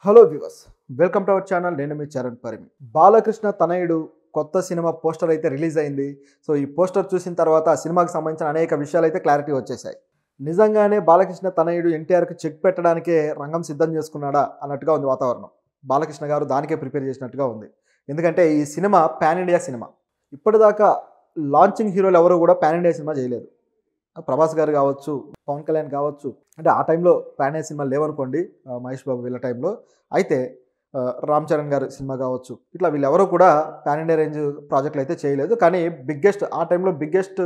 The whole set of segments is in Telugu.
Hello viewers, welcome to our channel. నేను మీ చరణ్ పరిమి. బాలకృష్ణ తనయుడు కొత్త సినిమా పోస్టర్ అయితే రిలీజ్ అయింది. సో ఈ పోస్టర్ చూసిన తర్వాత ఆ సినిమాకి సంబంధించిన అనేక విషయాలు అయితే క్లారిటీ వచ్చేసాయి. నిజంగానే బాలకృష్ణ తనయుడు ఎన్టీఆర్కి చెక్ పెట్టడానికే రంగం సిద్ధం చేసుకున్నాడా అన్నట్టుగా ఉంది వాతావరణం. బాలకృష్ణ గారు దానికే ప్రిపేర్ చేసినట్టుగా ఉంది. ఎందుకంటే ఈ సినిమా పాన్ ఇండియా సినిమా. ఇప్పటిదాకా లాంచింగ్ హీరోలు ఎవరు కూడా పాన్ ఇండియా సినిమా చేయలేదు. ప్రభాస్ గారు కావచ్చు, పవన్ కళ్యాణ్ కావచ్చు, అంటే ఆ టైంలో పాన్ ఇండియా సినిమాలు లేవనుకోండి, మహేష్ బాబు వీళ్ళ టైంలో. అయితే రామ్ చరణ్ గారి సినిమా కావచ్చు, ఇట్లా వీళ్ళెవరూ కూడా పాన్ ఇండియా రేంజ్ ప్రాజెక్టులు అయితే చేయలేదు. కానీ ఆ టైంలో బిగ్గెస్ట్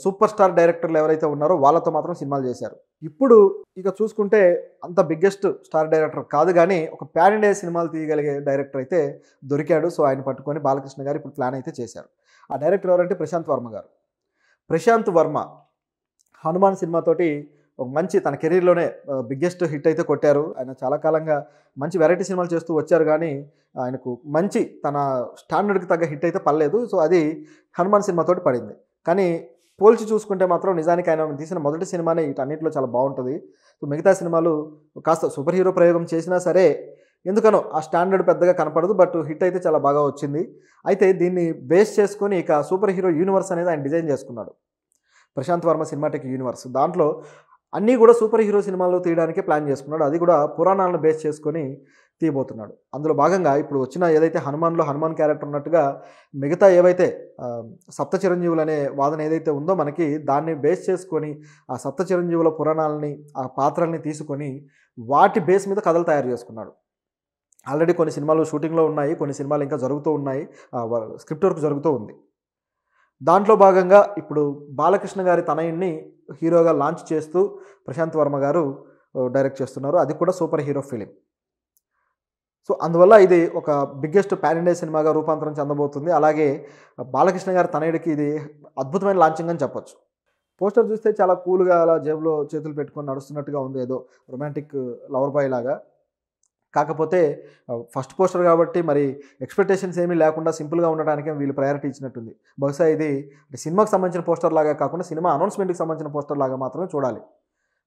సూపర్ స్టార్ డైరెక్టర్లు ఎవరైతే ఉన్నారో వాళ్ళతో మాత్రం సినిమాలు చేశారు. ఇప్పుడు ఇక చూసుకుంటే అంత బిగ్గెస్ట్ స్టార్ డైరెక్టర్ కాదు, కానీ ఒక పాన్ ఇండియా సినిమాలు తీయగలిగే డైరెక్టర్ అయితే దొరికాడు. సో ఆయన పట్టుకొని బాలకృష్ణ గారు ఇప్పుడు ప్లాన్ అయితే చేశారు. ఆ డైరెక్టర్ ఎవరంటే ప్రశాంత్ వర్మ గారు. ప్రశాంత్ వర్మ హనుమాన్ సినిమాతోటి ఒక మంచి తన కెరీర్లోనే బిగ్గెస్ట్ హిట్ అయితే కొట్టారు. ఆయన చాలా కాలంగా మంచి వెరైటీ సినిమాలు చేస్తూ వచ్చారు, కానీ ఆయనకు మంచి తన స్టాండర్డ్కి తగ్గ హిట్ అయితే పడలేదు. సో అది హనుమాన్ సినిమాతోటి పడింది. కానీ పోల్చి చూసుకుంటే మాత్రం నిజానికి ఆయన తీసిన మొదటి సినిమానే వీటన్నిటిలో చాలా బాగుంటుంది. సో మిగతా సినిమాలు కాస్త సూపర్ హీరో ప్రయోగం చేసినా సరే ఎందుకనో ఆ స్టాండర్డ్ పెద్దగా కనపడదు, బట్ హిట్ అయితే చాలా బాగా వచ్చింది. అయితే దీన్ని బేస్ చేసుకొని ఇక సూపర్ హీరో యూనివర్స్ అనేది ఆయన డిజైన్ చేసుకున్నాడు. ప్రశాంత్ వర్మ సినిమాటిక్ యూనివర్స్, దాంట్లో అన్నీ కూడా సూపర్ హీరో సినిమాల్లో తీయడానికే ప్లాన్ చేసుకున్నాడు. అది కూడా పురాణాలను బేస్ చేసుకొని తీయబోతున్నాడు. అందులో భాగంగా ఇప్పుడు వచ్చిన ఏదైతే హనుమాన్లో హనుమాన్ క్యారెక్టర్ ఉన్నట్టుగా మిగతా ఏవైతే సప్త చిరంజీవులు అనే వాదన ఏదైతే ఉందో మనకి, దాన్ని బేస్ చేసుకొని ఆ సప్త చిరంజీవుల పురాణాలని, ఆ పాత్రల్ని తీసుకొని వాటి బేస్ మీద కథలు తయారు చేసుకున్నాడు. ఆల్రెడీ కొన్ని సినిమాలు షూటింగ్లో ఉన్నాయి, కొన్ని సినిమాలు ఇంకా జరుగుతూ ఉన్నాయి, స్క్రిప్ట్ వర్క్ జరుగుతూ ఉంది. దాంట్లో భాగంగా ఇప్పుడు బాలకృష్ణ గారి తనయుడిని హీరోగా లాంచ్ చేస్తూ ప్రశాంత్ వర్మ గారు డైరెక్ట్ చేస్తున్నారు. అది కూడా సూపర్ హీరో ఫిలిం. సో అందువల్ల ఇది ఒక బిగ్గెస్ట్ పాన్ ఇండియా సినిమాగా రూపాంతరం చెందబోతుంది. అలాగే బాలకృష్ణ గారి తనయుడికి ఇది అద్భుతమైన లాంచింగ్ అని చెప్పొచ్చు. పోస్టర్ చూస్తే చాలా కూల్గా అలా జేబులో చేతులు పెట్టుకొని నడుస్తున్నట్టుగా ఉంది, ఏదో రొమాంటిక్ లవర్ బాయ్ లాగా. కాకపోతే ఫస్ట్ పోస్టర్ కాబట్టి మరి ఎక్స్పెక్టేషన్స్ ఏమీ లేకుండా సింపుల్గా ఉండడానికి వీళ్ళు ప్రయారిటీ ఇచ్చినట్టుంది. బహుశా ఇది సినిమాకి సంబంధించిన పోస్టర్ లాగా కాకుండా సినిమా అనౌన్స్మెంట్కి సంబంధించిన పోస్టర్ లాగా మాత్రమే చూడాలి.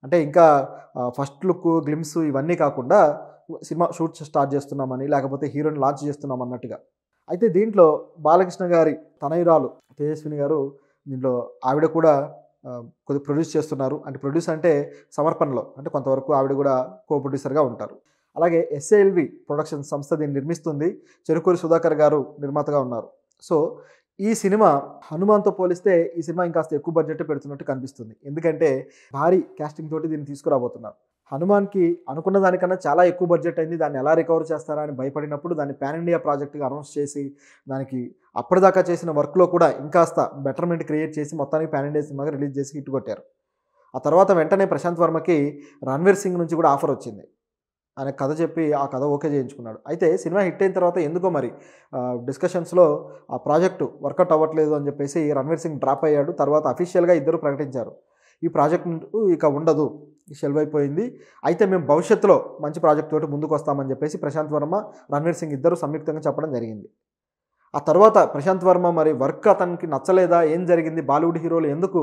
అంటే ఇంకా ఫస్ట్ లుక్, గ్లిమ్స్ ఇవన్నీ కాకుండా సినిమా షూట్ స్టార్ట్ చేస్తున్నామని, లేకపోతే హీరోని లాంచ్ చేస్తున్నాం అన్నట్టుగా. అయితే దీంట్లో బాలకృష్ణ గారి తనయురాలు తేజస్విని గారు, దీంట్లో ఆవిడ కూడా కొద్దిగా ప్రొడ్యూస్ చేస్తున్నారు. అంటే ప్రొడ్యూస్ అంటే సమర్పణలో, అంటే కొంతవరకు ఆవిడ కూడా కో ప్రొడ్యూసర్గా ఉంటారు. అలాగే ఎస్ఏఎల్వి ప్రొడక్షన్ సంస్థ దీన్ని నిర్మిస్తుంది. చెరుకూరి సుధాకర్ గారు నిర్మాతగా ఉన్నారు. సో ఈ సినిమా హనుమాన్తో పోలిస్తే ఈ సినిమా ఇంకాస్త ఎక్కువ బడ్జెట్ పెడుతున్నట్టు కనిపిస్తుంది. ఎందుకంటే భారీ కాస్టింగ్ తోటి దీన్ని తీసుకురాబోతున్నారు. హనుమాన్కి అనుకున్న దానికన్నా చాలా ఎక్కువ బడ్జెట్ అయింది. దాన్ని ఎలా రికవర్ చేస్తారా అని భయపడినప్పుడు దాన్ని పాన్ ఇండియా ప్రాజెక్ట్గా అనౌన్స్ చేసి, దానికి అప్పటిదాకా చేసిన వర్క్లో కూడా ఇంకాస్త బెటర్మెంట్ క్రియేట్ చేసి మొత్తానికి పాన్ ఇండియా సినిమాగా రిలీజ్ చేసి హిట్ కొట్టారు. ఆ తర్వాత వెంటనే ప్రశాంత్ వర్మకి రణ్వీర్ సింగ్ నుంచి కూడా ఆఫర్ వచ్చింది. ఆయన కథ చెప్పి ఆ కథ ఓకే చేయించుకున్నాడు. అయితే సినిమా హిట్ అయిన తర్వాత ఎందుకో మరి డిస్కషన్స్లో ఆ ప్రాజెక్టు వర్కౌట్ అవ్వట్లేదు అని చెప్పేసి రణ్వీర్ సింగ్ డ్రాప్ అయ్యాడు. తర్వాత అఫీషియల్గా ఇద్దరు ప్రకటించారు, ఈ ప్రాజెక్టు ఇక ఉండదు, షెల్వ్ అయిపోయింది. అయితే మేము భవిష్యత్తులో మంచి ప్రాజెక్ట్ తోటి ముందుకు వస్తామని చెప్పేసి ప్రశాంత్ వర్మ, రణ్వీర్ సింగ్ ఇద్దరు సంయుక్తంగా చెప్పడం జరిగింది. ఆ తర్వాత ప్రశాంత్ వర్మ మరి వర్క్ అతనికి నచ్చలేదా, ఏం జరిగింది, బాలీవుడ్ హీరోలు ఎందుకు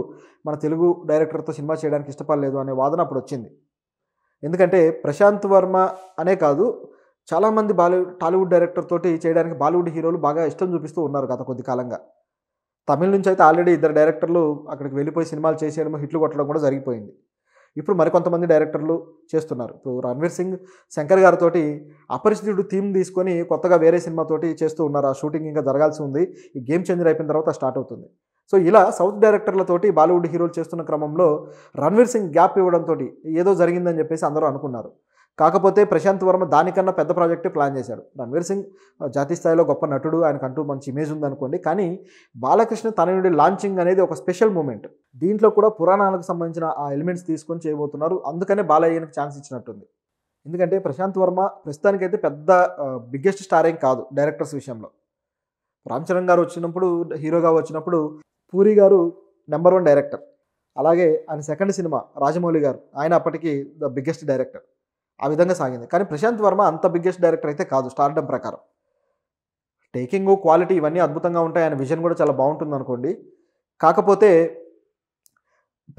మన తెలుగు డైరెక్టర్తో సినిమా చేయడానికి ఇష్టపడలేదు అనే వాదన అప్పుడు వచ్చింది. ఎందుకంటే ప్రశాంత్ వర్మ అనే కాదు, చాలామంది టాలీవుడ్ డైరెక్టర్ తోటి చేయడానికి బాలీవుడ్ హీరోలు బాగా ఇష్టం చూపిస్తూ ఉన్నారు గత కొద్ది కాలంగా. తమిళ నుంచి అయితే ఆల్రెడీ ఇద్దరు డైరెక్టర్లు అక్కడికి వెళ్ళిపోయి సినిమాలు చేసేయడం, హిట్లు కొట్టడం కూడా జరిగిపోయింది. ఇప్పుడు మరికొంతమంది డైరెక్టర్లు చేస్తున్నారు. ఇప్పుడు రణ్వీర్ సింగ్ శంకర్ గారితో అపరిచితుడు థీమ్ తీసుకొని కొత్తగా వేరే సినిమాతోటి చేస్తూ ఉన్నారు. ఆ షూటింగ్ ఇంకా జరగాల్సి ఉంది. ఈ గేమ్ చేంజర్ అయిపోయిన తర్వాత స్టార్ట్ అవుతుంది. సో ఇలా సౌత్ డైరెక్టర్లతోటి బాలీవుడ్ హీరోలు చేస్తున్న క్రమంలో రణ్వీర్ సింగ్ గ్యాప్ ఇవ్వడంతో ఏదో జరిగిందని చెప్పేసి అందరూ అనుకున్నారు. కాకపోతే ప్రశాంత్ వర్మ దానికన్నా పెద్ద ప్రాజెక్టే ప్లాన్ చేశాడు. రణ్వీర్ సింగ్ జాతీయ స్థాయిలో గొప్ప నటుడు, ఆయనకంటూ మంచి ఇమేజ్ ఉందనుకోండి. కానీ బాలకృష్ణ తనయుడి లాంచింగ్ అనేది ఒక స్పెషల్ మూమెంట్. దీంట్లో కూడా పురాణాలకు సంబంధించిన ఆ ఎలిమెంట్స్ తీసుకొని చేయబోతున్నారు. అందుకనే బాలయ్యకి ఛాన్స్ ఇచ్చినట్టుంది. ఎందుకంటే ప్రశాంత్ వర్మ ప్రస్తుతానికైతే పెద్ద బిగ్గెస్ట్ స్టార్ ఏం కాదు డైరెక్టర్స్ విషయంలో. రామ్ చరణ్ గారు వచ్చినప్పుడు, హీరోగా వచ్చినప్పుడు పూరి గారు నెంబర్ 1 డైరెక్టర్. అలాగే ఆయన సెకండ్ సినిమా రాజమౌళి గారు, ఆయన అప్పటికి ద బిగ్గెస్ట్ డైరెక్టర్. ఆ విధంగా సాగింది. కానీ ప్రశాంత్ వర్మ అంత బిగ్గెస్ట్ డైరెక్టర్ అయితే కాదు స్టార్డమ్ ప్రకారం. టేకింగ్, క్వాలిటీ ఇవన్నీ అద్భుతంగా ఉంటాయి. ఆయన విజన్ కూడా చాలా బాగుంటుంది అనుకోండి. కాకపోతే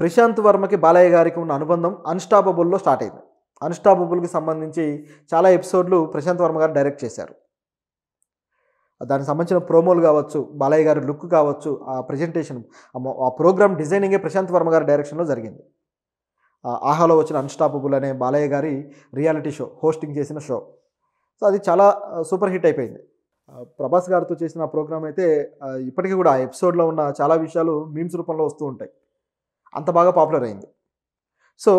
ప్రశాంత్ వర్మకి బాలయ్య గారికి ఉన్న అనుబంధం అన్స్టాపబుల్లో స్టార్ట్ అయింది. అన్‌స్టాపబుల్‌కి సంబంధించి చాలా ఎపిసోడ్లు ప్రశాంత్ వర్మ గారు డైరెక్ట్ చేశారు. దానికి సంబంధించిన ప్రోమోలు కావచ్చు, బాలయ్య గారి లుక్ కావచ్చు, ఆ ప్రెజెంటేషన్, ఆ ప్రోగ్రామ్ డిజైనింగే ప్రశాంత్ వర్మ గారి డైరెక్షన్‌లో జరిగింది. ఆహాలో వచ్చిన అన్‌స్టాపబుల్ అనే బాలయ్య గారి రియాలిటీ షో, హోస్టింగ్ చేసిన షో. సో అది చాలా సూపర్ హిట్ అయిపోయింది. ప్రభాస్ గారితో చేసిన ఆ ప్రోగ్రామ్ అయితే ఇప్పటికీ కూడా ఆ ఎపిసోడ్‌లో ఉన్న చాలా విషయాలు మీమ్స్ రూపంలో వస్తూ ఉంటాయి. అంత బాగా పాపులర్ అయింది. సో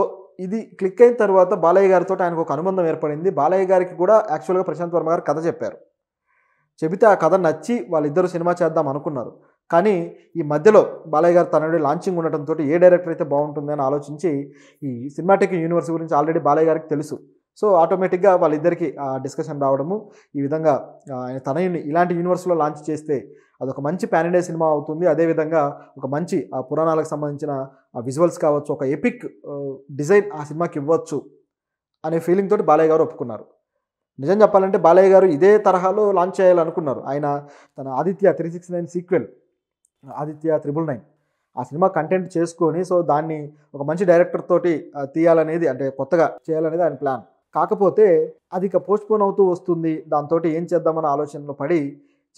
ఇది క్లిక్ అయిన తర్వాత బాలయ్య గారితోటి ఆయనకు ఒక అనుబంధం ఏర్పడింది. బాలయ్య గారికి కూడా యాక్చువల్‌గా ప్రశాంత్ వర్మ గారు కథ చెప్పారు. చెబితే ఆ కథ నచ్చి వాళ్ళిద్దరూ సినిమా చేద్దాం అనుకున్నారు. కానీ ఈ మధ్యలో బాలయ్య గారు తనయుడు లాంచింగ్ ఉండటంతోటి ఏ డైరెక్టర్ అయితే బాగుంటుంది అని ఆలోచించి ఈ సినిమాటిక్ యూనివర్స్ గురించి ఆల్రెడీ బాలయ్య గారికి తెలుసు. సో ఆటోమేటిక్‌గా వాళ్ళిద్దరికీ డిస్కషన్ రావడము, ఈ విధంగా ఆయన తనయుడిని ఇలాంటి యూనివర్స్‌లో లాంచ్ చేస్తే అదొక మంచి పాన్ ఇండియా సినిమా అవుతుంది. అదేవిధంగా ఒక మంచి పురాణాలకు సంబంధించిన విజువల్స్ కావచ్చు, ఒక ఎపిక్ డిజైన్ ఆ సినిమాకి ఇవ్వచ్చు అనే ఫీలింగ్ తోటి బాలయ్య గారు ఒప్పుకున్నారు. నిజం చెప్పాలంటే బాలయ్య గారు ఇదే తరహాలో లాంచ్ చేయాలనుకున్నారు. ఆయన తన ఆదిత్య 369 సీక్వెల్, ఆదిత్య 999 ఆ సినిమా కంటెంట్ చేసుకొని, సో దాన్ని ఒక మంచి డైరెక్టర్ తోటి తీయాలనేది, అంటే కొత్తగా చేయాలనేది ఆయన ప్లాన్. కాకపోతే అది ఇక పోస్ట్‌పోన్ అవుతూ వస్తుంది. దాంతోటి ఏం చేద్దామన్న ఆలోచనలో పడి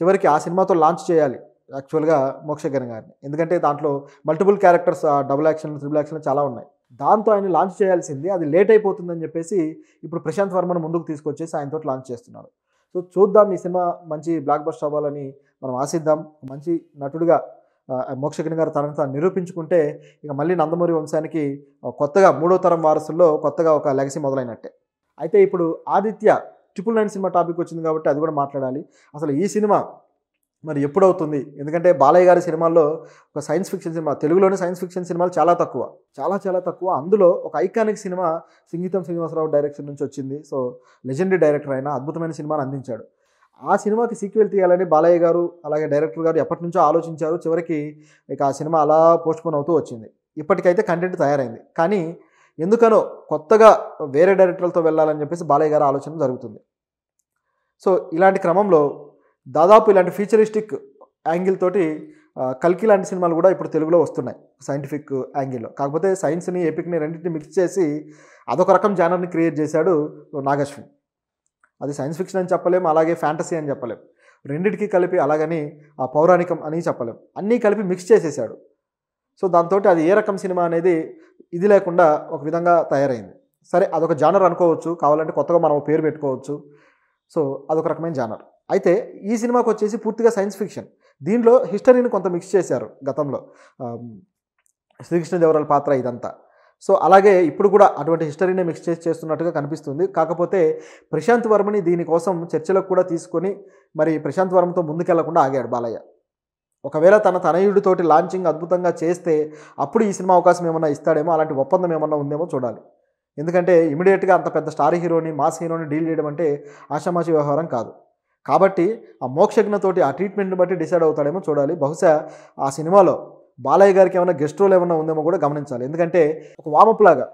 చివరికి ఆ సినిమాతో లాంచ్ చేయాలి యాక్చువల్‌గా మోక్షజ్ఞ గారిని. ఎందుకంటే దాంట్లో మల్టిపుల్ క్యారెక్టర్స్, డబుల్ యాక్షన్‌లు, ట్రిపుల్ యాక్షన్‌లు చాలా ఉన్నాయి. దాంతో ఆయన లాంచ్ చేయాల్సింది, అది లేట్ అయిపోతుందని చెప్పేసి ఇప్పుడు ప్రశాంత్ వర్మను ముందుకు తీసుకొచ్చేసి ఆయనతోటి లాంచ్ చేస్తున్నారు. సో చూద్దాం, ఈ సినిమా మంచి బ్లాక్ బస్టర్ అవ్వాలని మనం ఆశిద్దాం. మంచి నటుడిగా మోక్షజ్ఞ గారు తనను తాను నిరూపించుకుంటే ఇక మళ్ళీ నందమూరి వంశానికి కొత్తగా మూడో తరం వారసుల్లో కొత్తగా ఒక లెగసీ మొదలైనట్టే. అయితే ఇప్పుడు ఆదిత్య 999 సినిమా టాపిక్ వచ్చింది కాబట్టి అది కూడా మాట్లాడాలి. అసలు ఈ సినిమా మరి ఎప్పుడవుతుంది? ఎందుకంటే బాలయ్య గారి సినిమాల్లో ఒక సైన్స్ ఫిక్షన్ సినిమా, తెలుగులోనే సైన్స్ ఫిక్షన్ సినిమాలు చాలా తక్కువ, చాలా తక్కువ. అందులో ఒక ఐకానిక్ సినిమా సింగీతం శ్రీనివాసరావు డైరెక్షన్ నుంచి వచ్చింది. సో లెజెండరీ డైరెక్టర్ అయిన అద్భుతమైన సినిమాని అందించాడు. ఆ సినిమాకి సీక్వెల్ తీయాలని బాలయ్య గారు అలాగే డైరెక్టర్ గారు ఎప్పటి నుంచో ఆలోచించారు. చివరికి ఇక ఆ సినిమా అలా పోస్ట్‌పోన్ అవుతూ వచ్చింది. ఇప్పటికైతే కంటెంట్ తయారైంది. కానీ ఎందుకనో కొత్తగా వేరే డైరెక్టర్లతో వెళ్ళాలని చెప్పేసి బాలయ్య గారి ఆలోచన జరుగుతుంది. సో ఇలాంటి క్రమంలో దాదాపు ఇలాంటి ఫ్యూచరిస్టిక్ యాంగిల్ తోటి కల్కి లాంటి సినిమాలు కూడా ఇప్పుడు తెలుగులో వస్తున్నాయి సైంటిఫిక్ యాంగిల్లో. కాకపోతే సైన్స్ని, ఎపిక్ని రెండింటిని మిక్స్ చేసి అదొక రకం జానర్ని క్రియేట్ చేశాడు నాగశ్విన్. అది సైన్స్ ఫిక్షన్ అని చెప్పలేం, అలాగే ఫ్యాంటసీ అని చెప్పలేం. రెండింటికి కలిపి, అలాగని ఆ పౌరాణికం అని చెప్పలేం, అన్నీ కలిపి మిక్స్ చేసేసాడు. సో దాంతో అది ఏ రకం సినిమా అనేది ఇది లేకుండా ఒక విధంగా తయారైంది. సరే, అదొక జానర్ అనుకోవచ్చు, కావాలంటే కొత్తగా మనం పేరు పెట్టుకోవచ్చు. సో అదొక రకమైన జానర్. అయితే ఈ సినిమాకి వచ్చేసి పూర్తిగా సైన్స్ ఫిక్షన్. దీంట్లో హిస్టరీని కొంత మిక్స్ చేశారు గతంలో, శ్రీకృష్ణదేవరాయల పాత్ర ఇదంతా. సో అలాగే ఇప్పుడు కూడా అటువంటి హిస్టరీని మిక్స్ చేసి చేస్తున్నట్టుగా కనిపిస్తుంది. కాకపోతే ప్రశాంత్ వర్మని దీనికోసం చర్చలకు కూడా తీసుకొని మరి ప్రశాంత్ వర్మతో ముందుకెళ్లకుండా ఆగాడు బాలయ్య. ఒకవేళ తన తనయుడితోటి లాంచింగ్ అద్భుతంగా చేస్తే అప్పుడు ఈ సినిమా అవకాశం ఏమన్నా ఇస్తాడేమో, అలాంటి ఒప్పందం ఏమన్నా ఉందేమో చూడాలి. ఎందుకంటే ఇమీడియట్గా అంత పెద్ద స్టార్ హీరోని, మాస్ హీరోని డీల్ చేయడం అంటే ఆషామాషి వ్యవహారం కాదు. కాబట్టి ఆ మోక్షజ్ఞతోటి ఆ ట్రీట్మెంట్ని బట్టి డిసైడ్ అవుతాడేమో చూడాలి. బహుశా ఆ సినిమాలో బాలయ్య గారికి ఏమైనా గెస్ట్ రోల్ ఏమన్నా ఉందేమో కూడా గమనించాలి. ఎందుకంటే ఒక వామప్ లాగా